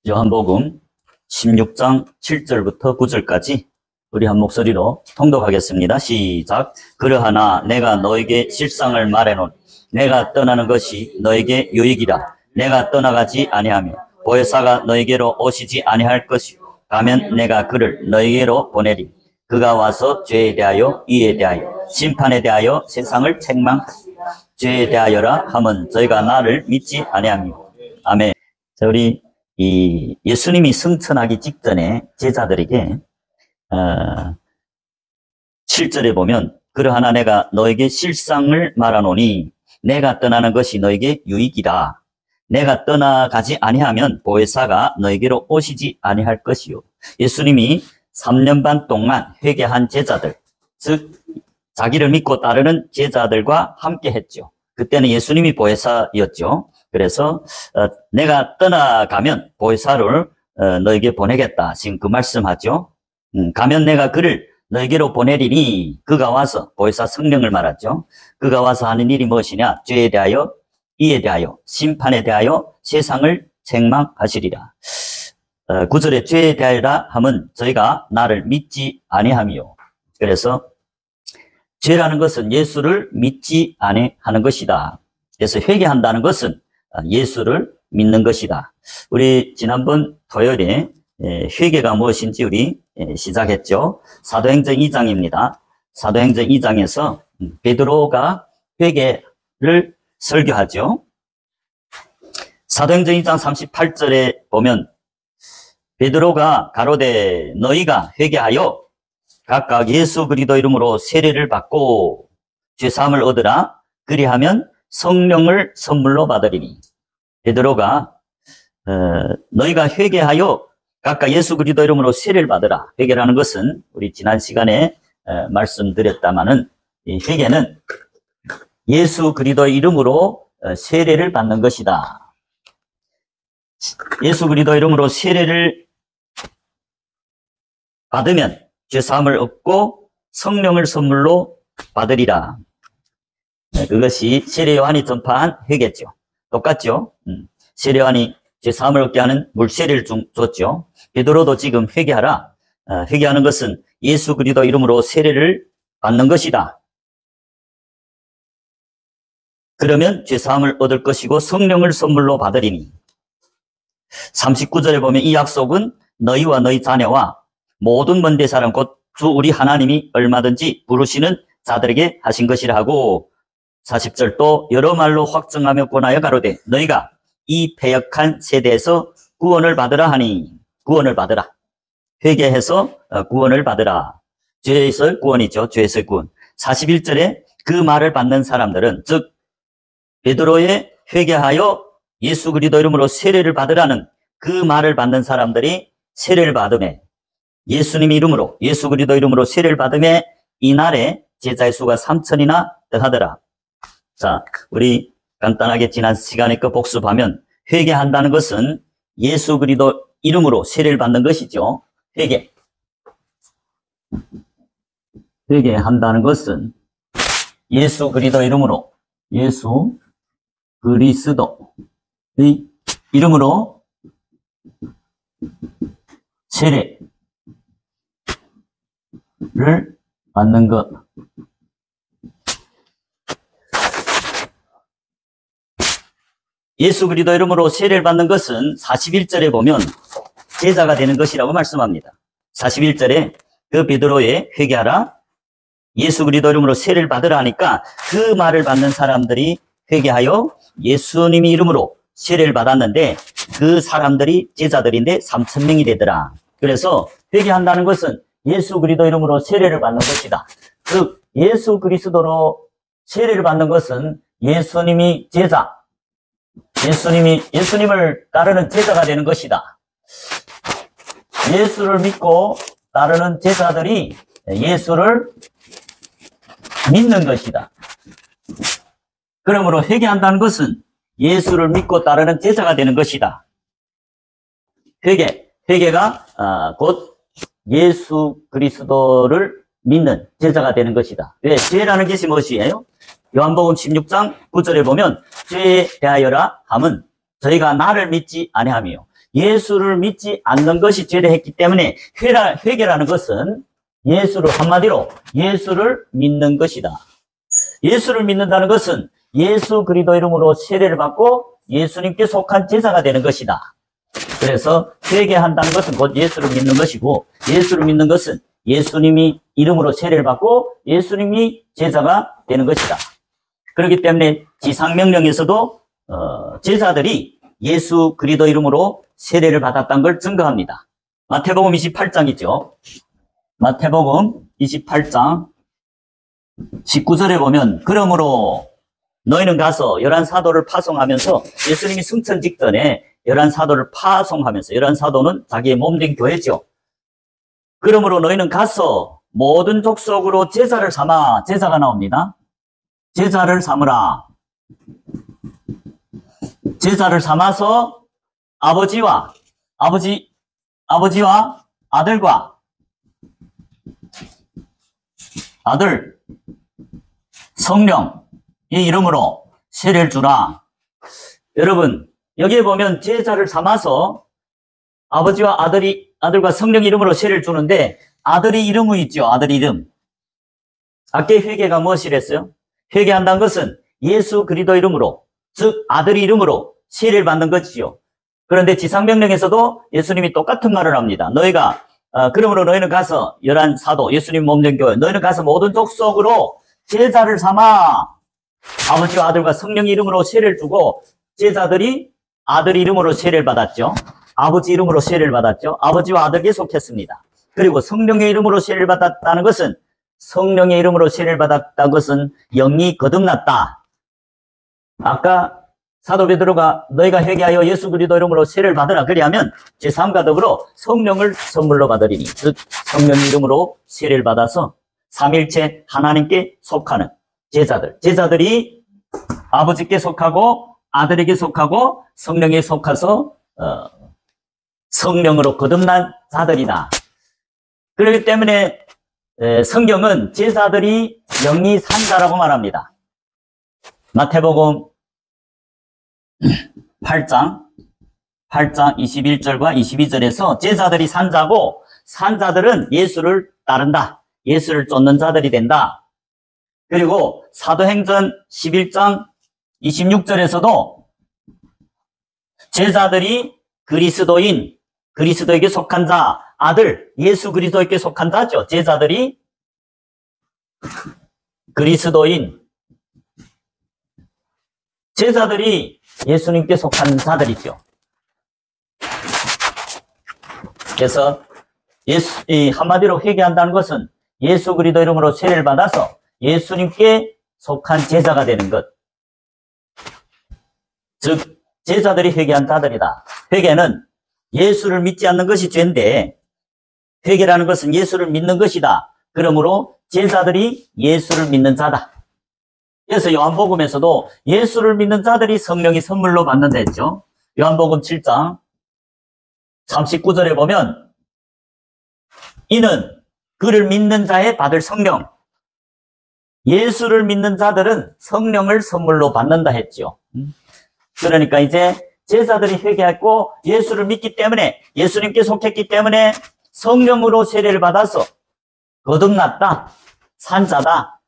요한복음 16장 7절부터 9절까지 우리 한 목소리로 통독하겠습니다. 시작. 그러하나 내가 너에게 실상을 말해놓은 내가 떠나는 것이 너에게 유익이라. 내가 떠나가지 아니하며 보혜사가 너에게로 오시지 아니할 것이요 가면 내가 그를 너에게로 보내리. 그가 와서 죄에 대하여義에 대하여 심판에 대하여 세상을 책망하시리라. 죄에 대하여라 함은 저희가 나를 믿지 아니하며. 아멘. 자, 우리 예수님이 승천하기 직전에 제자들에게 7절에 보면 그러하나 내가 너에게 실상을 말하노니 내가 떠나는 것이 너에게 유익이라. 내가 떠나가지 아니하면 보혜사가 너에게로 오시지 아니할 것이요. 예수님이 3년 반 동안 회개한 제자들, 즉 자기를 믿고 따르는 제자들과 함께 했죠. 그때는 예수님이 보혜사였죠. 그래서 내가 떠나가면 보혜사를 너에게 보내겠다. 지금 그 말씀하죠. 가면 내가 그를 너에게로 보내리니 그가 와서 보혜사 성령을 말하죠. 그가 와서 하는 일이 무엇이냐? 죄에 대하여義에 대하여 심판에 대하여 세상을 책망하시리라. 9절에 죄에 대하여라 함은 저희가 나를 믿지 아니하며. 그래서 죄라는 것은 예수를 믿지 아니하는 것이다. 그래서 회개한다는 것은 예수를 믿는 것이다. 우리 지난번 토요일에 회개가 무엇인지 우리 시작했죠. 사도행전 2장입니다. 사도행전 2장에서 베드로가 회개를 설교하죠. 사도행전 2장 38절에 보면 베드로가 가로되 너희가 회개하여 각각 예수 그리스도 이름으로 세례를 받고 죄사함을 얻으라. 그리하면 성령을 선물로 받으리니. 베드로가 너희가 회개하여 각각 예수 그리스도 이름으로 세례를 받으라. 회개라는 것은 우리 지난 시간에 말씀드렸다마는 이 회개는 예수 그리스도 이름으로 세례를 받는 것이다. 예수 그리스도 이름으로 세례를 받으면 죄사함을 얻고 성령을 선물로 받으리라. 그것이 세례 요한이 전파한 회개죠. 똑같죠. 세례 요한이 죄사함을 얻게 하는 물세례를 줬죠. 베드로도 지금 회개하라. 회개하는 것은 예수 그리스도 이름으로 세례를 받는 것이다. 그러면 죄사함을 얻을 것이고 성령을 선물로 받으리니. 39절에 보면 이 약속은 너희와 너희 자녀와 모든 먼데 사람 곧 주 우리 하나님이 얼마든지 부르시는 자들에게 하신 것이라 하고 40절 또 여러 말로 확증하며 권하여 가로되 너희가 이 패역한 세대에서 구원을 받으라 하니. 구원을 받으라. 회개해서 구원을 받으라. 죄에서 구원이죠. 죄에서 구원. 41절에 그 말을 받는 사람들은 즉 베드로의 회개하여 예수 그리스도 이름으로 세례를 받으라는 그 말을 받는 사람들이 세례를 받음에 예수님 이름으로 예수 그리스도 이름으로 세례를 받음에 이날에 제자의 수가 3,000이나 더하더라. 자, 우리 간단하게 지난 시간에 그 복습하면 회개한다는 것은 예수 그리스도 이름으로 세례를 받는 것이죠. 회개한다는 것은 예수 그리스도 이름으로 예수 그리스도의 이름으로 세례를 받는 것. 예수 그리스도 이름으로 세례를 받는 것은 41절에 보면 제자가 되는 것이라고 말씀합니다. 41절에 그 베드로의 회개하라 예수 그리스도 이름으로 세례를 받으라 하니까 그 말을 받는 사람들이 회개하여 예수님의 이름으로 세례를 받았는데 그 사람들이 제자들인데 3,000명이 되더라. 그래서 회개한다는 것은 예수 그리스도 이름으로 세례를 받는 것이다. 즉 예수 그리스도로 세례를 받는 것은 예수님이 제자, 예수님을 따르는 제자가 되는 것이다. 예수를 믿고 따르는 제자들이 예수를 믿는 것이다. 그러므로 회개한다는 것은 예수를 믿고 따르는 제자가 되는 것이다. 회개가 곧 예수 그리스도를 믿는 제자가 되는 것이다. 왜? 죄라는 것이 무엇이에요? 요한복음 16장 9절에 보면 죄에 대하여라 함은 저희가 나를 믿지 아니하며 예수를 믿지 않는 것이 죄라 했기 때문에 회개라는 것은 예수를 한마디로 예수를 믿는 것이다. 예수를 믿는다는 것은 예수 그리스도 이름으로 세례를 받고 예수님께 속한 제자가 되는 것이다. 그래서 회개한다는 것은 곧 예수를 믿는 것이고 예수를 믿는 것은 예수님이 이름으로 세례를 받고 예수님이 제자가 되는 것이다. 그렇기 때문에 지상명령에서도 제자들이 예수 그리스도 이름으로 세례를 받았다는 걸 증거합니다. 마태복음 28장이죠. 마태복음 28장 19절에 보면 그러므로 너희는 가서 열한 사도를 파송하면서 예수님이 승천 직전에 열한 사도를 파송하면서 열한 사도는 자기의 몸된 교회죠. 그러므로 너희는 가서 모든 족속으로 제자를 삼아 제자가 나옵니다. 제자를 삼으라. 제자를 삼아서 아버지와 아들과 아들 성령의 이름으로 세례를 주라. 여러분 여기에 보면 제자를 삼아서 아버지와 아들과 성령 이름으로 세례를 주는데 아들의 이름이 있죠. 아들 이름. 아까 회개가 무엇이랬어요? 회개한다는 것은 예수 그리스도 이름으로 즉 아들 이름으로 세례를 받는 것이죠. 그런데 지상명령에서도 예수님이 똑같은 말을 합니다. 그러므로 너희는 가서 열한 사도 예수님 몸된 교회 너희는 가서 모든 족속으로 제자를 삼아 아버지와 아들과 성령 이름으로 세례를 주고 제자들이 아들 이름으로 세례를 받았죠. 아버지 이름으로 세례를 받았죠. 아버지와 아들에게 속했습니다. 그리고 성령의 이름으로 세례를 받았다는 것은 성령의 이름으로 세례를 받았다는 것은 영이 거듭났다. 아까 사도 베드로가 너희가 회개하여 예수 그리스도 이름으로 세례를 받으라 그리하면 제3과 더불어 성령을 선물로 받으리니 즉 성령 이름으로 세례를 받아서 삼일체 하나님께 속하는 제자들이 아버지께 속하고 아들에게 속하고 성령에 속해서 성령으로 거듭난 자들이다. 그렇기 때문에 성경은 제자들이 영이 산 자라고 말합니다. 마태복음 8장 21절과 22절에서 제자들이 산 자고 산 자들은 예수를 따른다. 예수를 쫓는 자들이 된다. 그리고 사도행전 11장 26절에서도 제자들이 그리스도에게 속한 자, 아들, 예수 그리스도에게 속한 자죠. 제자들이 제자들이 예수님께 속한 자들이죠. 그래서 한마디로 회개한다는 것은 예수 그리스도 이름으로 세례를 받아서 예수님께 속한 제자가 되는 것. 즉 제자들이 회개한 자들이다. 회개는 예수를 믿지 않는 것이 죄인데 회개라는 것은 예수를 믿는 것이다. 그러므로 제자들이 예수를 믿는 자다. 그래서 요한복음에서도 예수를 믿는 자들이 성령이 선물로 받는다 했죠. 요한복음 7장 39절에 보면 이는 그를 믿는 자에 받을 성령, 예수를 믿는 자들은 성령을 선물로 받는다 했죠. 그러니까 이제 제자들이 회개했고 예수를 믿기 때문에 예수님께 속했기 때문에 성령으로 세례를 받아서 거듭났다, 산자다.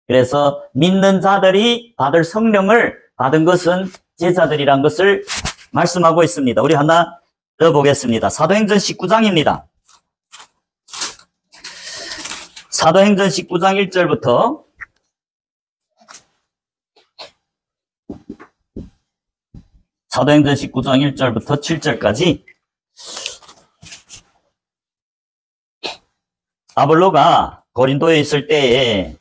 그래서 믿는 자들이 받을 성령을 받은 것은 제자들이란 것을 말씀하고 있습니다. 우리 하나 더 보겠습니다. 사도행전 19장입니다. 사도행전 19장 1절부터 사도행전 19장 1절부터 7절까지 아볼로가 고린도에 있을 때에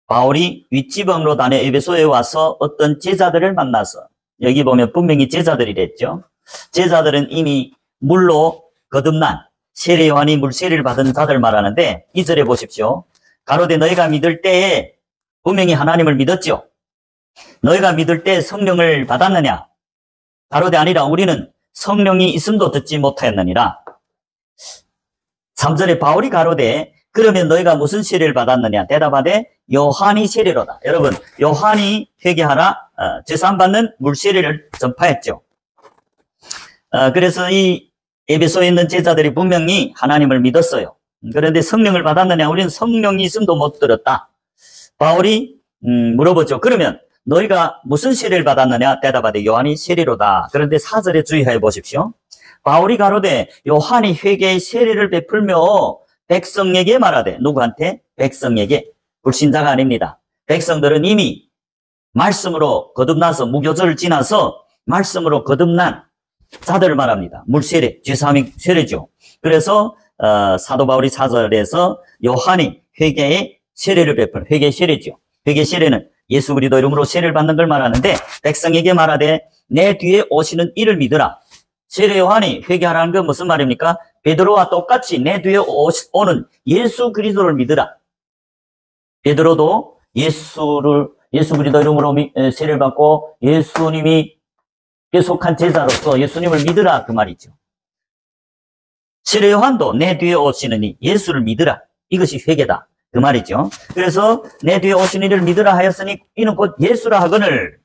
바울이 윗지방으로 다녀 에베소에 와서 어떤 제자들을 만나서 여기 보면 분명히 제자들이랬죠. 제자들은 이미 물로 거듭난 세례 요한이 물세례를 받은 자들 말하는데 2절에 보십시오. 가로되 너희가 믿을 때에 분명히 하나님을 믿었죠. 너희가 믿을 때 성령을 받았느냐? 가로되 아니라 우리는 성령이 있음도 듣지 못하였느니라. 3절에 바울이 가로되 그러면 너희가 무슨 세례를 받았느냐? 대답하되 요한이 세례로다. 여러분 요한이 회개하라 제3받는 물세례를 전파했죠. 그래서 이 에베소에 있는 제자들이 분명히 하나님을 믿었어요. 그런데 성령을 받았느냐? 우리는 성령이 있음도 못 들었다. 바울이 물어보죠. 그러면 너희가 무슨 세례를 받았느냐? 대답하되 요한이 세례로다. 그런데 4절에 주의해 보십시오. 바울이 가로되 요한이 회개의 세례를 베풀며 백성에게 말하되, 누구한테? 백성에게. 불신자가 아닙니다. 백성들은 이미 말씀으로 거듭나서 무교절을 지나서 말씀으로 거듭난 자들을 말합니다. 물세례, 죄사함의 세례죠. 그래서 사도 바울이 4절에서 요한이 회개의 세례를 베풀, 회개의 세례죠. 회개의 세례는 예수 그리스도 이름으로 세례를 받는 걸 말하는데, 백성에게 말하되 내 뒤에 오시는 이를 믿으라. 세례 요한이 회개하라는 건 무슨 말입니까? 베드로와 똑같이 내 뒤에 오는 예수 그리스도를 믿으라. 베드로도 예수 그리스도 이름으로 세례를 받고 예수님이 속한 제자로서 예수님을 믿으라, 그 말이죠. 세례 요한도 내 뒤에 오시는 이 예수를 믿으라. 이것이 회개다, 그 말이죠. 그래서 내 뒤에 오시는 이를 믿으라 하였으니 이는 곧 예수라 하거늘.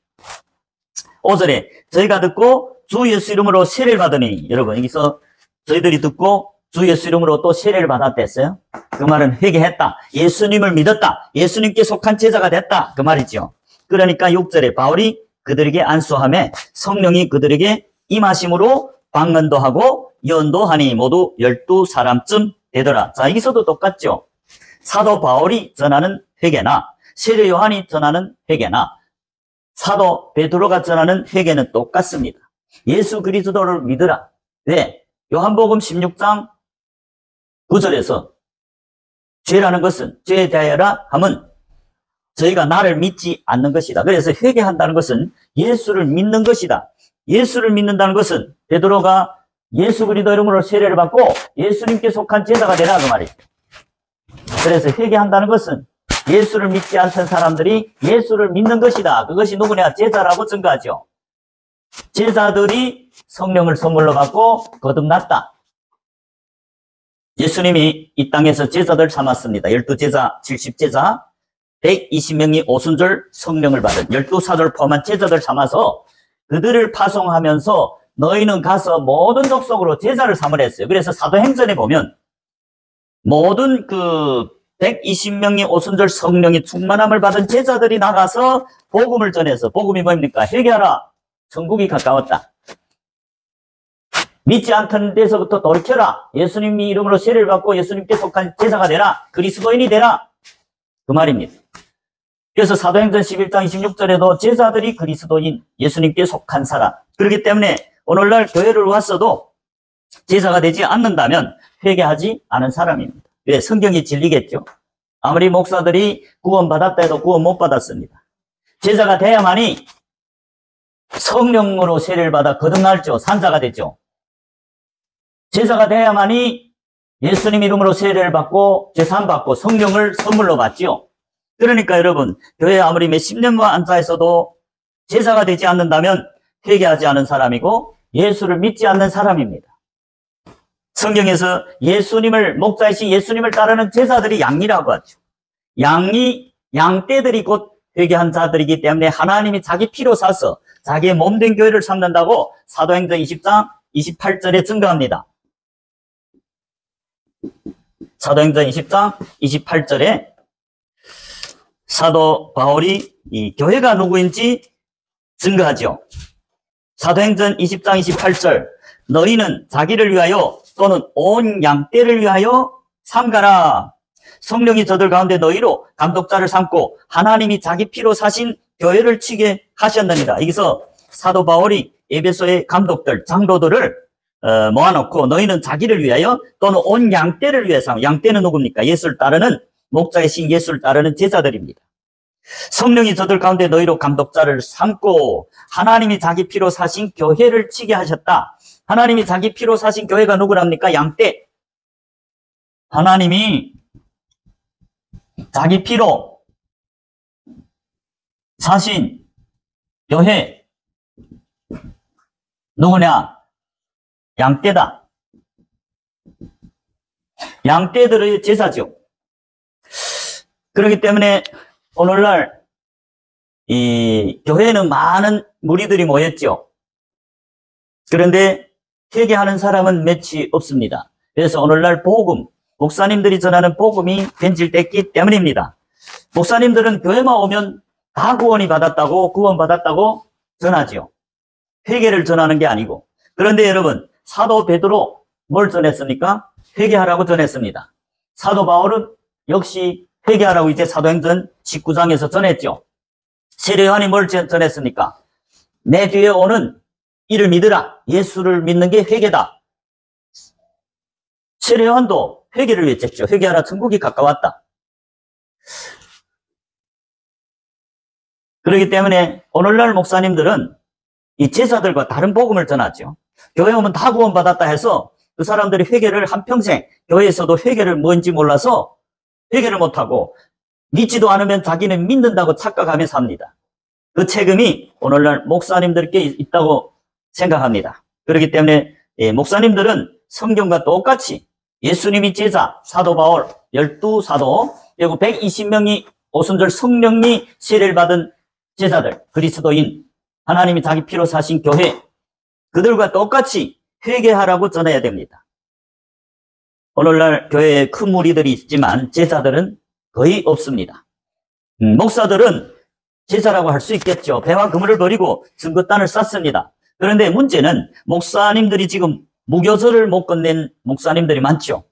5절에 저희가 듣고 주 예수 이름으로 세례를 받으니, 여러분 여기서 저희들이 듣고 주 예수 이름으로 또 세례를 받았댔어요. 그 말은 회개했다, 예수님을 믿었다, 예수님께 속한 제자가 됐다, 그 말이죠. 그러니까 6절에 바울이 그들에게 안수하며 성령이 그들에게 임하심으로 방언도 하고 예언도 하니 모두 12사람쯤 되더라. 자, 여기서도 똑같죠. 사도 바울이 전하는 회개나 세례 요한이 전하는 회개나 사도 베드로가 전하는 회개는 똑같습니다. 예수 그리스도를 믿으라. 왜? 요한복음 16장 9절에서 죄라는 것은, 죄에 대하여라 함은 저희가 나를 믿지 않는 것이다. 그래서 회개한다는 것은 예수를 믿는 것이다. 예수를 믿는다는 것은 베드로가 예수 그리스도 이름으로 세례를 받고 예수님께 속한 제자가 되라, 그 말이죠. 그래서 회개한다는 것은 예수를 믿지 않던 사람들이 예수를 믿는 것이다. 그것이 누구냐? 제자라고 증거하죠. 제자들이 성령을 선물로 받고 거듭났다. 예수님이 이 땅에서 제자들 삼았습니다. 12제자, 70제자, 120명이 오순절 성령을 받은 12사도를 포함한 제자들 삼아서 그들을 파송하면서 너희는 가서 모든 족속으로 제자를 삼으라 했어요. 그래서 사도행전에 보면 모든 그 120명이 오순절 성령의 충만함을 받은 제자들이 나가서 복음을 전해서, 복음이 뭡니까? 회개하라, 천국이 가까웠다. 믿지 않던 데서부터 돌이켜라, 예수님 이름으로 세례를 받고 예수님께 속한 제자가 되라, 그리스도인이 되라, 그 말입니다. 그래서 사도행전 11장 26절에도 제자들이 그리스도인, 예수님께 속한 사람. 그렇기 때문에 오늘날 교회를 왔어도 제자가 되지 않는다면 회개하지 않은 사람입니다. 왜? 성경이 진리겠죠. 아무리 목사들이 구원받았다 해도 구원 못 받았습니다. 제자가 돼야만이 성령으로 세례를 받아 거듭날죠. 산자가 되죠. 제자가 돼야만이 예수님 이름으로 세례를 받고 제사함 받고 성령을 선물로 받죠. 그러니까 여러분, 교회에 아무리 몇십 년만 앉아 있어도 제자가 되지 않는다면 회개하지 않은 사람이고 예수를 믿지 않는 사람입니다. 성경에서 예수님을, 목자이신 예수님을 따르는 제자들이 양이라고 하죠. 양떼들이 곧 회개한 자들이기 때문에 하나님이 자기 피로 사서 자기의 몸된 교회를 삼는다고 사도행전 20장 28절에 증거합니다. 사도행전 20장 28절에 사도 바울이 이 교회가 누구인지 증거하죠. 사도행전 20장 28절, 너희는 자기를 위하여 또는 온 양떼를 위하여 삼가라. 성령이 저들 가운데 너희로 감독자를 삼고 하나님이 자기 피로 사신 교회를 치게 하셨느니라. 여기서 사도 바울이 에베소의 감독들, 장로들을 모아놓고 너희는 자기를 위하여 또는 온 양떼를 위해서, 양떼는 누굽니까? 예수를 따르는, 목자이신 예수를 따르는 제자들입니다. 성령이 저들 가운데 너희로 감독자를 삼고 하나님이 자기 피로 사신 교회를 치게 하셨다. 하나님이 자기 피로 사신 교회가 누구랍니까? 양떼. 하나님이 자기 피로 사신 교회 누구냐? 양떼다. 양떼들의 제사죠. 그렇기 때문에 오늘날 이 교회에는 많은 무리들이 모였죠. 그런데 회개하는 사람은 몇이 없습니다. 그래서 오늘날 복음, 목사님들이 전하는 복음이 변질됐기 때문입니다. 목사님들은 교회만 오면 다 구원받았다고 전하지요. 회개를 전하는 게 아니고. 그런데 여러분, 사도 베드로 뭘 전했습니까? 회개하라고 전했습니다. 사도 바울은 역시 회개하라고 이제 사도행전 19장에서 전했죠. 세례 요한이 뭘 전했습니까? 내 뒤에 오는 이를 믿으라. 예수를 믿는 게 회개다. 세례 요한도 회개를 외쳤죠. 회개하라, 천국이 가까웠다. 그렇기 때문에 오늘날 목사님들은 이 제자들과 다른 복음을 전하죠. 교회 오면 다 구원받았다 해서 그 사람들이 회개를 한평생, 교회에서도 회개를 뭔지 몰라서 회개를 못하고 믿지도 않으면 자기는 믿는다고 착각하며 삽니다. 그 책임이 오늘날 목사님들께 있다고 생각합니다. 그렇기 때문에 목사님들은 성경과 똑같이 예수님이 제자, 사도 바울, 12사도, 그리고 120명이 오순절 성령이 세례를 받은 제자들, 그리스도인, 하나님이 자기 피로 사신 교회, 그들과 똑같이 회개하라고 전해야 됩니다. 오늘날 교회에 큰 무리들이 있지만 제자들은 거의 없습니다. 목사들은 제자라고 할 수 있겠죠. 배와 그물을 버리고 증거단을 쌓습니다. 그런데 문제는 목사님들이 지금 무교절을 못 건넨 목사님들이 많죠.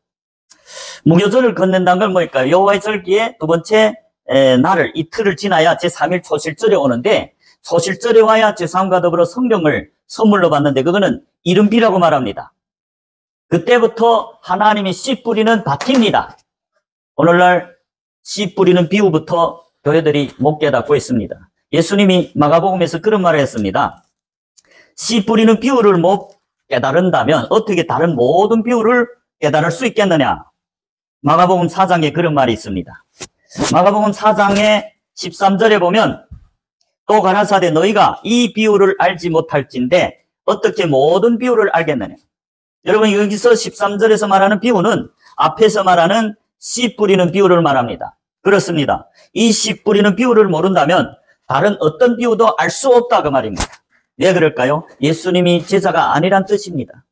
무교절을 건넨다는 건 뭘까요? 여호와의 절기의 두 번째 날을, 이틀을 지나야 제3일 초실절에 오는데, 초실절에 와야 제사함과 더불어 성령을 선물로 받는데, 그거는 이른비라고 말합니다. 그때부터 하나님이 씨 뿌리는 밭입니다. 오늘날 씨 뿌리는 비유부터 교회들이 못 깨닫고 있습니다. 예수님이 마가복음에서 그런 말을 했습니다. 씨 뿌리는 비유를 못 깨달은다면 어떻게 다른 모든 비유를 깨달을 수 있겠느냐? 마가복음 4장에 그런 말이 있습니다. 마가복음 4장의 13절에 보면, 또 가라사대 너희가 이 비유를 알지 못할진대 어떻게 모든 비유를 알겠느냐? 여러분, 여기서 13절에서 말하는 비유는 앞에서 말하는 씨 뿌리는 비유를 말합니다. 그렇습니다. 이 씨 뿌리는 비유를 모른다면 다른 어떤 비유도 알 수 없다 그 말입니다. 왜 그럴까요? 예수님이 제자가 아니란 뜻입니다.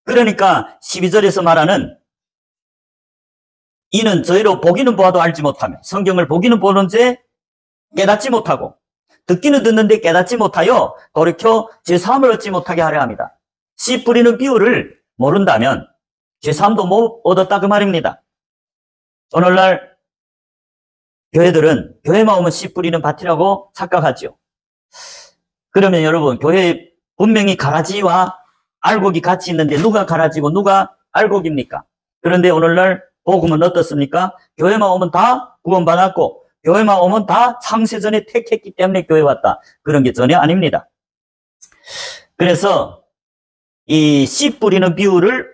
그러니까 12절에서 말하는 이는 저희로 보기는 보아도 알지 못하며, 성경을 보기는 보는데 깨닫지 못하고, 듣기는 듣는데 깨닫지 못하여 돌이켜 제사함을 얻지 못하게 하려 합니다. 씨 뿌리는 비유를 모른다면 제사함도 못 얻었다 그 말입니다. 오늘날 교회들은 교회만 오면 씨 뿌리는 밭이라고 착각하죠. 그러면 여러분, 교회에 분명히 가라지와 알곡이 같이 있는데 누가 가라지고 누가 알곡입니까? 그런데 오늘날 복음은 어떻습니까? 교회만 오면 다 구원받았고, 교회만 오면 다 창세전에 택했기 때문에 교회 왔다. 그런 게 전혀 아닙니다. 그래서 이 씨 뿌리는 비유를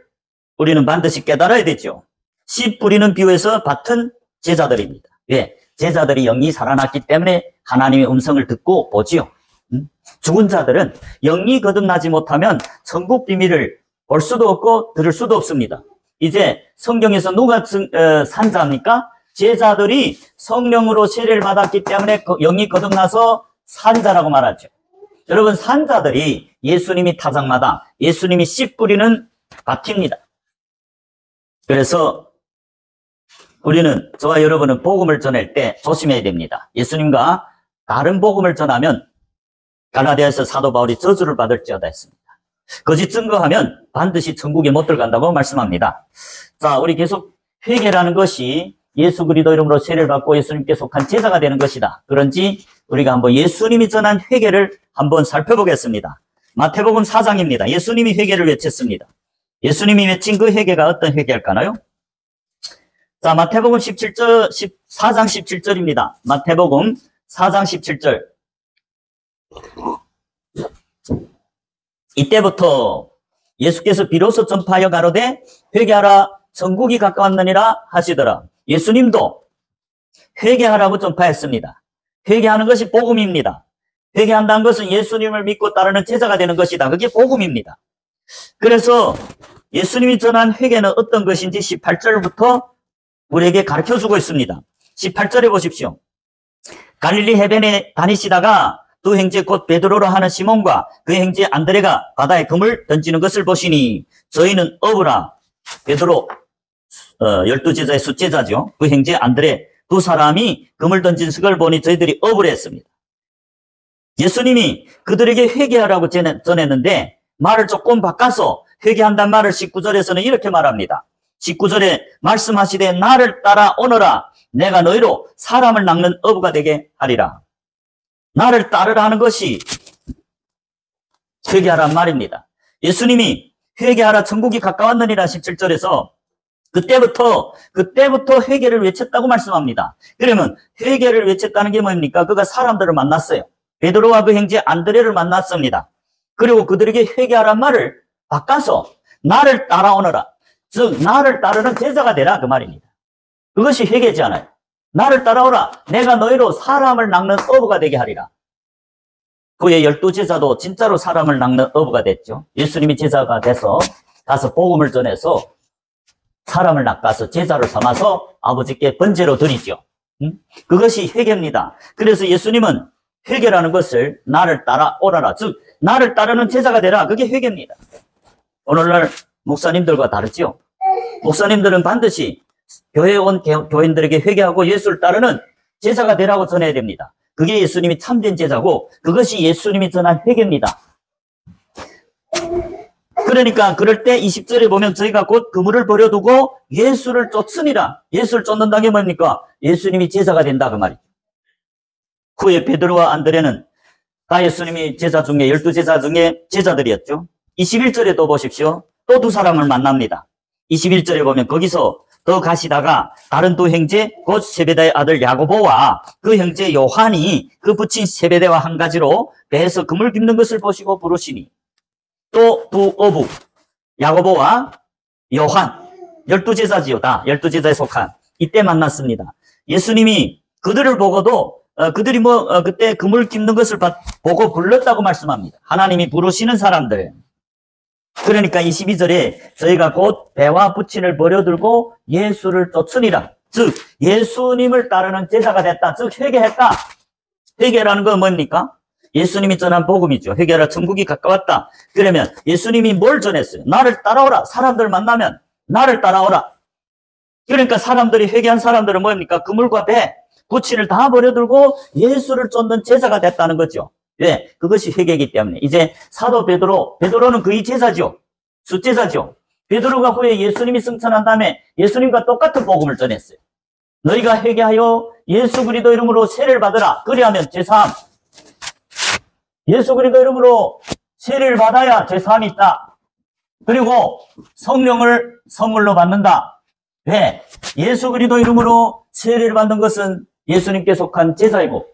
우리는 반드시 깨달아야 되죠. 씨 뿌리는 비유에서 밭은 제자들입니다. 왜? 제자들이 영이 살아났기 때문에 하나님의 음성을 듣고 보지요. 죽은 자들은 영이 거듭나지 못하면 천국 비밀을 볼 수도 없고 들을 수도 없습니다. 이제 성경에서 누가 산자입니까? 제자들이 성령으로 세례를 받았기 때문에 영이 거듭나서 산자라고 말하죠. 여러분, 산자들이 예수님이 타작마다 예수님이 씨 뿌리는 밭입니다. 그래서 우리는, 저와 여러분은 복음을 전할 때 조심해야 됩니다. 예수님과 다른 복음을 전하면 갈라디아에서 사도 바울이 저주를 받을지어다 했습니다. 거짓 증거하면 반드시 천국에 못 들어간다고 말씀합니다. 자, 우리 계속 회개라는 것이 예수 그리스도 이름으로 세례를 받고 예수님께 속한 제자가 되는 것이다. 그런지 우리가 한번 예수님이 전한 회개를 한번 살펴보겠습니다. 마태복음 4장입니다. 예수님이 회개를 외쳤습니다. 예수님이 외친 그 회개가 어떤 회개일까요? 자, 마태복음 4장 17절입니다. 마태복음 4장 17절. 이때부터 예수께서 비로소 전파하여 가로되 회개하라 천국이 가까웠느니라 하시더라. 예수님도 회개하라고 전파했습니다. 회개하는 것이 복음입니다. 회개한다는 것은 예수님을 믿고 따르는 제자가 되는 것이다. 그게 복음입니다. 그래서 예수님이 전한 회개는 어떤 것인지 18절부터 우리에게 가르쳐주고 있습니다. 18절에 보십시오. 갈릴리 해변에 다니시다가 두 형제 곧 베드로라 하는 시몬과 그 형제 안드레가 바다에 금을 던지는 것을 보시니 저희는 어부라. 베드로 12제자의 숫제자죠. 그 형제 안드레 두 사람이 금을 던진 것을 보니 저희들이 어부를 했습니다. 예수님이 그들에게 회개하라고 전했는데 말을 조금 바꿔서 회개한다는 말을 19절에서는 이렇게 말합니다. 19절에 말씀하시되 나를 따라 오너라. 내가 너희로 사람을 낚는 어부가 되게 하리라. 나를 따르라 하는 것이 회개하란 말입니다. 예수님이 회개하라 천국이 가까웠느니라 17절에서 그때부터 회개를 외쳤다고 말씀합니다. 그러면 회개를 외쳤다는 게 뭡니까? 그가 사람들을 만났어요. 베드로와 그 형제 안드레를 만났습니다. 그리고 그들에게 회개하란 말을 바꿔서 나를 따라오너라. 즉 나를 따르는 제자가 되라 그 말입니다. 그것이 회개잖아요. 나를 따라오라. 내가 너희로 사람을 낚는 어부가 되게 하리라. 그의 12제자도 진짜로 사람을 낚는 어부가 됐죠. 예수님이 제자가 돼서 가서 복음을 전해서 사람을 낚아서 제자를 삼아서 아버지께 번제로 드리죠. 그것이 회개입니다. 그래서 예수님은 회개라는 것을 나를 따라오라라. 즉 나를 따르는 제자가 되라. 그게 회개입니다. 오늘날 목사님들과 다르죠. 목사님들은 반드시 교회에 온 교인들에게 회개하고 예수를 따르는 제자가 되라고 전해야 됩니다. 그게 예수님이 참된 제자고 그것이 예수님이 전한 회개입니다. 그러니까 그럴 때 20절에 보면 저희가 곧 그물을 버려두고 예수를 쫓으니라. 예수를 쫓는다는 게 뭡니까? 예수님이 제자가 된다 그 말이죠. 후에 베드로와 안드레는 다 예수님이 제자 중에 12제자 중에 제자들이었죠. 21절에 또 보십시오. 또 두 사람을 만납니다. 21절에 보면 거기서 더 가시다가 다른 두 형제 곧 세베다의 아들 야고보와 그 형제 요한이 그 부친 세베대와 한 가지로 배에서 그물 깁는 것을 보시고 부르시니 또 두 어부 야고보와 요한 12제자지요. 다 12제자에 속한 이때 만났습니다. 예수님이 그들을 보고도 그들이 그때 그물 깁는 것을 보고 불렀다고 말씀합니다. 하나님이 부르시는 사람들. 그러니까 22절에 저희가 곧 배와 부친을 버려들고 예수를 쫓으니라. 즉 예수님을 따르는 제자가 됐다. 즉 회개했다. 회개라는 건 뭡니까? 예수님이 전한 복음이죠. 회개하라 천국이 가까웠다. 그러면 예수님이 뭘 전했어요? 나를 따라오라. 사람들 만나면 나를 따라오라. 그러니까 사람들이 회개한 사람들은 뭡니까? 그물과 배, 부친을 다 버려들고 예수를 쫓는 제자가 됐다는 거죠. 왜? 그것이 회개이기 때문에. 이제 사도 베드로는 그의 제자죠. 숫제자죠. 베드로가 후에 예수님이 승천한 다음에 예수님과 똑같은 복음을 전했어요. 너희가 회개하여 예수 그리스도 이름으로 세례를 받으라. 그리하면 제사함. 예수 그리스도 이름으로 세례를 받아야 제사함이 있다. 그리고 성령을 선물로 받는다. 왜? 예수 그리스도 이름으로 세례를 받는 것은 예수님께 속한 제자이고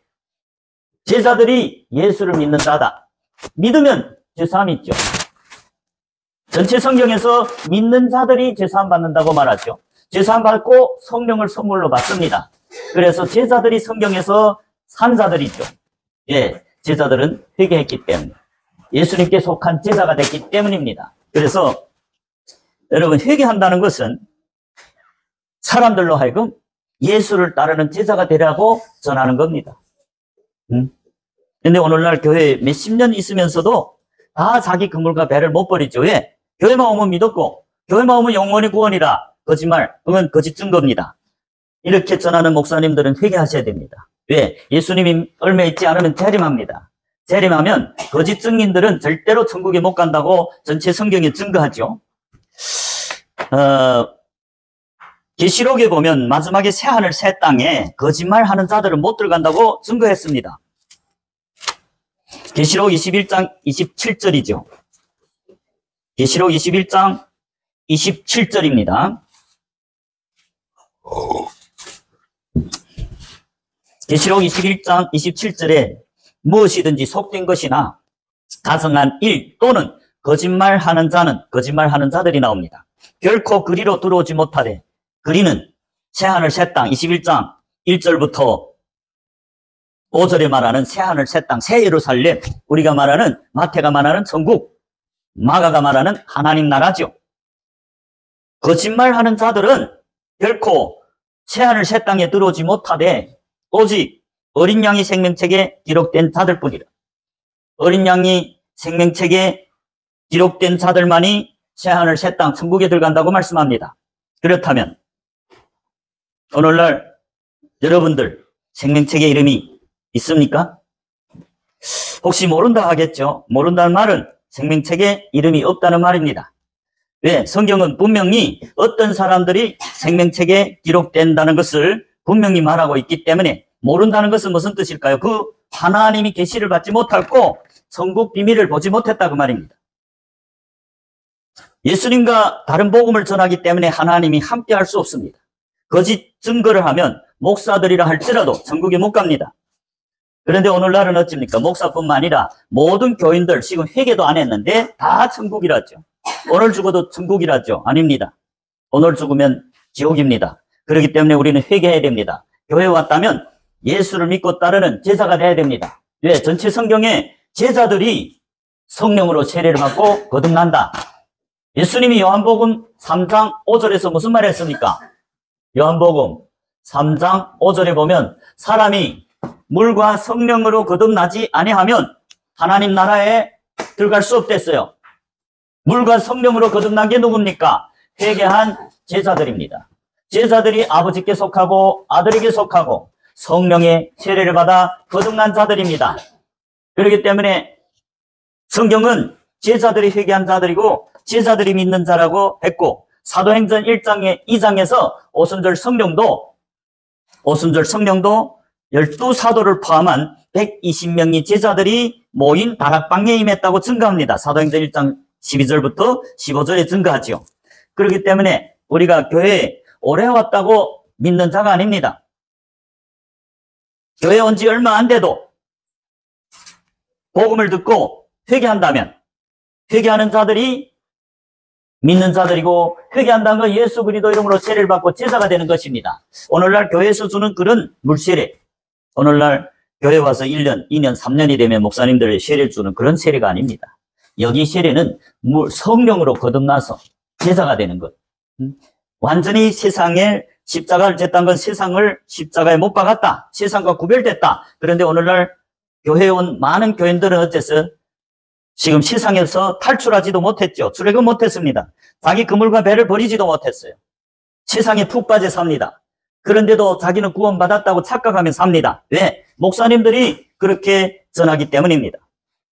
제자들이 예수를 믿는 자다. 믿으면 제사함이 있죠. 전체 성경에서 믿는 자들이 제사함 받는다고 말하죠. 제사함 받고 성령을 선물로 받습니다. 그래서 제자들이 성경에서 산 자들이죠. 예, 제자들은 회개했기 때문에 예수님께 속한 제자가 됐기 때문입니다. 그래서 여러분 회개한다는 것은 사람들로 하여금 예수를 따르는 제자가 되라고 전하는 겁니다. 근데 오늘날 교회에 몇십 년 있으면서도 다 자기 그물과 배를 못 버리죠. 왜? 교회만 오면 믿었고 교회만 오면 영원히 구원이라. 거짓말. 그건 거짓 증거입니다. 이렇게 전하는 목사님들은 회개하셔야 됩니다. 왜? 예수님이 얼마 있지 않으면 재림합니다. 재림하면 거짓 증인들은 절대로 천국에 못 간다고 전체 성경에 증거하죠. 계시록에 보면 마지막에 새하늘 새 땅에 거짓말하는 자들은 못 들어간다고 증거했습니다. 계시록 21장 27절이죠. 계시록 21장 27절입니다. 계시록 21장 27절에 무엇이든지 속된 것이나 가성한 일 또는 거짓말하는 자들이 나옵니다. 결코 그리로 들어오지 못하되 그리는 새하늘 새 땅 21장 1절부터 5절에 말하는 새하늘 새 땅 새 예루살렘 우리가 말하는 마태가 말하는 천국 마가가 말하는 하나님 나라죠. 거짓말하는 자들은 결코 새하늘 새 땅에 들어오지 못하되 오직 어린 양의 생명책에 기록된 자들뿐이라. 어린 양이 생명책에 기록된 자들만이 새하늘 새 땅 천국에 들어간다고 말씀합니다. 그렇다면 오늘날 여러분들 생명책에 이름이 있습니까? 혹시 모른다 하겠죠. 모른다는 말은 생명책에 이름이 없다는 말입니다. 왜? 성경은 분명히 어떤 사람들이 생명책에 기록된다는 것을 분명히 말하고 있기 때문에 모른다는 것은 무슨 뜻일까요? 그 하나님이 계시를 받지 못했고 천국 비밀을 보지 못했다 그 말입니다. 예수님과 다른 복음을 전하기 때문에 하나님이 함께 할 수 없습니다. 거짓 증거를 하면 목사들이라 할지라도 천국에 못 갑니다. 그런데 오늘날은 어찌입니까? 목사뿐만 아니라 모든 교인들 지금 회개도 안 했는데 다 천국이라죠. 오늘 죽어도 천국이라죠. 아닙니다. 오늘 죽으면 지옥입니다. 그렇기 때문에 우리는 회개해야 됩니다. 교회에 왔다면 예수를 믿고 따르는 제자가 돼야 됩니다. 왜? 전체 성경에 제자들이 성령으로 세례를 받고 거듭난다. 예수님이 요한복음 3장 5절에서 무슨 말을 했습니까? 요한복음 3장 5절에 보면 사람이 물과 성령으로 거듭나지 아니하면 하나님 나라에 들어갈 수 없댔어요. 물과 성령으로 거듭난 게 누굽니까? 회개한 제자들입니다. 제자들이 아버지께 속하고 아들에게 속하고 성령의 세례를 받아 거듭난 자들입니다. 그렇기 때문에 성경은 제자들이 회개한 자들이고 제자들이 믿는 자라고 했고 사도행전 2장에서 오순절 성령도 12사도를 포함한 120명의 제자들이 모인 다락방에 임했다고 증거합니다. 사도행전 1장 12절부터 15절에 증거하죠. 그렇기 때문에 우리가 교회에 오래 왔다고 믿는 자가 아닙니다. 교회에 온 지 얼마 안 돼도 복음을 듣고 회개한다면 회개하는 자들이 믿는 자들이고 회개한다는 건 예수 그리스도 이름으로 세례를 받고 제자가 되는 것입니다. 오늘날 교회에서 주는 그런 물세례, 오늘날 교회 와서 1년, 2년, 3년이 되면 목사님들의 세례를 주는 그런 세례가 아닙니다. 여기 세례는 성령으로 거듭나서 제자가 되는 것. 완전히 세상에 십자가를 졌다는 건 세상을 십자가에 못 박았다. 세상과 구별됐다. 그런데 오늘날 교회에 온 많은 교인들은 어째서 지금 세상에서 탈출하지도 못했죠. 출애굽 못했습니다. 자기 그물과 배를 버리지도 못했어요. 세상에 푹 빠져 삽니다. 그런데도 자기는 구원받았다고 착각하며 삽니다. 왜? 목사님들이 그렇게 전하기 때문입니다.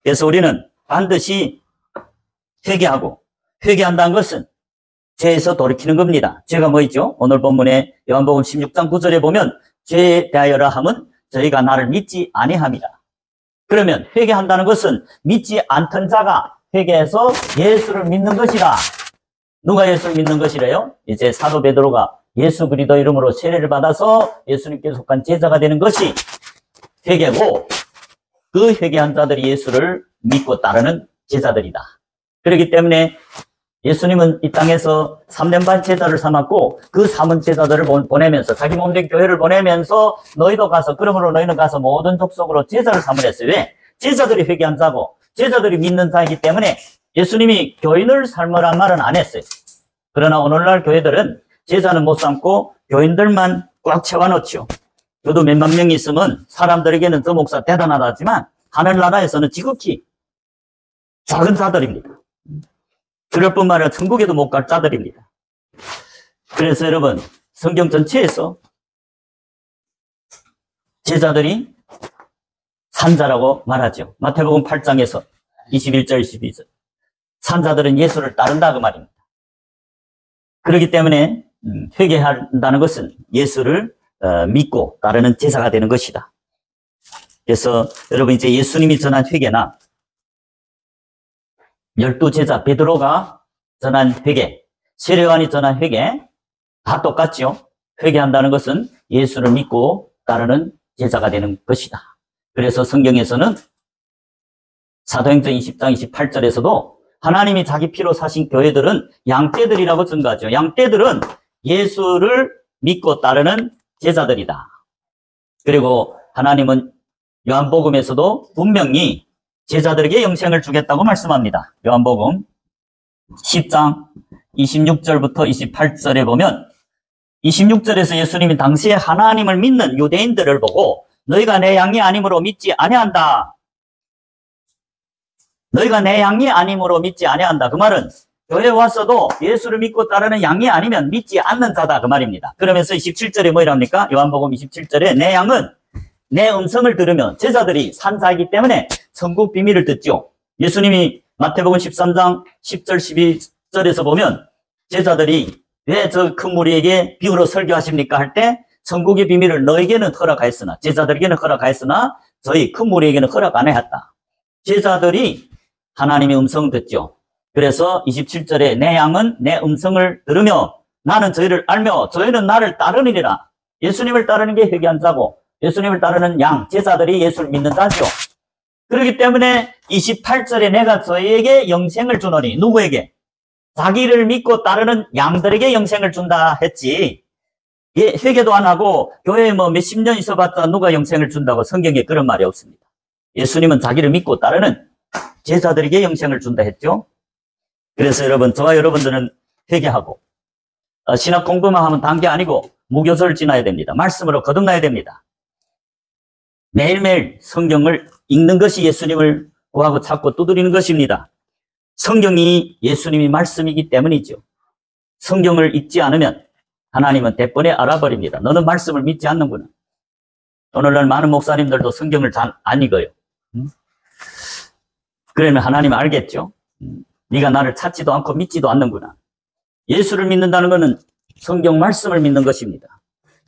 그래서 우리는 반드시 회개하고 회개한다는 것은 죄에서 돌이키는 겁니다. 죄가 뭐있죠? 오늘 본문에 요한복음 16장 9절에 보면 죄에 대하여라 함은 저희가 나를 믿지 아니함이라. 그러면 회개한다는 것은 믿지 않던 자가 회개해서 예수를 믿는 것이다. 누가 예수를 믿는 것이래요? 이제 사도 베드로가 예수 그리스도 이름으로 세례를 받아서 예수님께 속한 제자가 되는 것이 회개고 그 회개한 자들이 예수를 믿고 따르는 제자들이다. 그렇기 때문에 예수님은 이 땅에서 3년 반 제자를 삼았고 그 삼은 제자들을 보내면서 자기 몸된 교회를 보내면서 너희도 가서 그러므로 너희는 가서 모든 족속으로 제자를 삼으랬어요. 왜? 제자들이 회개한 자고 제자들이 믿는 자이기 때문에 예수님이 교인을 삼으란 말은 안 했어요. 그러나 오늘날 교회들은 제자는 못 삼고 교인들만 꽉 채워놓죠. 저도 몇만 명이 있으면 사람들에게는 저 목사 대단하다지만 하늘나라에서는 지극히 작은 자들입니다. 그럴 뿐만 아니라 천국에도 못 갈 자들입니다. 그래서 여러분 성경 전체에서 제자들이 산자라고 말하죠. 마태복음 8장에서 21절 22절 산자들은 예수를 따른다 그 말입니다. 그렇기 때문에 회개한다는 것은 예수를 믿고 따르는 제자가 되는 것이다. 그래서 여러분 이제 예수님이 전한 회개나 12제자 베드로가 전한 회개, 세례요한이 전한 회개 다 똑같죠. 회개한다는 것은 예수를 믿고 따르는 제자가 되는 것이다. 그래서 성경에서는 사도행전 20장 28절에서도 하나님이 자기 피로 사신 교회들은 양떼들이라고 증거하죠. 양떼들은 예수를 믿고 따르는 제자들이다. 그리고 하나님은 요한복음에서도 분명히 제자들에게 영생을 주겠다고 말씀합니다. 요한복음 10장 26절부터 28절에 보면 26절에서 예수님이 당시에 하나님을 믿는 유대인들을 보고 너희가 내 양이 아니므로 믿지 아니한다. 너희가 내 양이 아님으로 믿지 아니한다. 그 말은 교회 와서도 예수를 믿고 따르는 양이 아니면 믿지 않는 자다. 그 말입니다. 그러면서 27절에 뭐랍니까? 요한복음 27절에 내 양은 내 음성을 들으면 제자들이 산 자이기 때문에 천국 비밀을 듣죠. 예수님이 마태복음 13장 10절 12절에서 보면 제자들이 왜 저 큰 무리에게 비유로 설교하십니까? 할 때 천국의 비밀을 너에게는 허락하였으나 제자들에게는 허락하였으나 저희 큰 무리에게는 허락 안 하였다. 제자들이 하나님의 음성 듣죠. 그래서 27절에 내 양은 내 음성을 들으며 나는 저희를 알며 저희는 나를 따르니라. 예수님을 따르는 게 회개한 자고 예수님을 따르는 양, 제자들이 예수를 믿는 자죠. 그렇기 때문에 28절에 내가 저희에게 영생을 주노니 누구에게? 자기를 믿고 따르는 양들에게 영생을 준다 했지. 예, 회개도 안 하고 교회에 뭐 몇십 년 있어봤자 누가 영생을 준다고 성경에 그런 말이 없습니다. 예수님은 자기를 믿고 따르는 제자들에게 영생을 준다 했죠. 그래서 여러분, 저와 여러분들은 회개하고 신학 공부만 하면 단 게 아니고 무교절을 지나야 됩니다. 말씀으로 거듭나야 됩니다. 매일매일 성경을 읽는 것이 예수님을 구하고 찾고 두드리는 것입니다. 성경이 예수님이 말씀이기 때문이죠. 성경을 읽지 않으면 하나님은 대번에 알아버립니다. 너는 말씀을 믿지 않는구나. 오늘날 많은 목사님들도 성경을 잘 안 읽어요. 그러면 하나님은 알겠죠. 네가 나를 찾지도 않고 믿지도 않는구나. 예수를 믿는다는 것은 성경 말씀을 믿는 것입니다.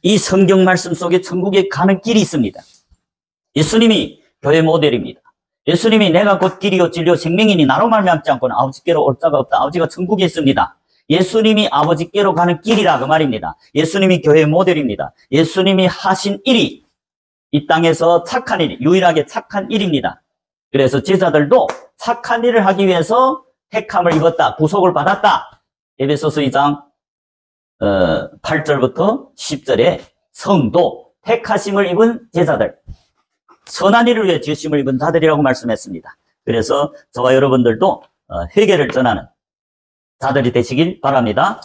이 성경 말씀 속에 천국에 가는 길이 있습니다. 예수님이 교회 모델입니다. 예수님이 내가 곧 길이요 진리요 생명이니 나로 말미암지 않고는 아버지께로 올 자가 없다. 아버지가 천국에 있습니다. 예수님이 아버지께로 가는 길이라 그 말입니다. 예수님이 교회 모델입니다. 예수님이 하신 일이 이 땅에서 착한 일, 유일하게 착한 일입니다. 그래서 제자들도 착한 일을 하기 위해서 택함을 입었다. 구속을 받았다. 에베소서 2장 8절부터 10절에 성도, 택하심을 입은 제자들, 선한 일을 위해 지으심을 입은 자들이라고 말씀했습니다. 그래서 저와 여러분들도 회개를 전하는 자들이 되시길 바랍니다.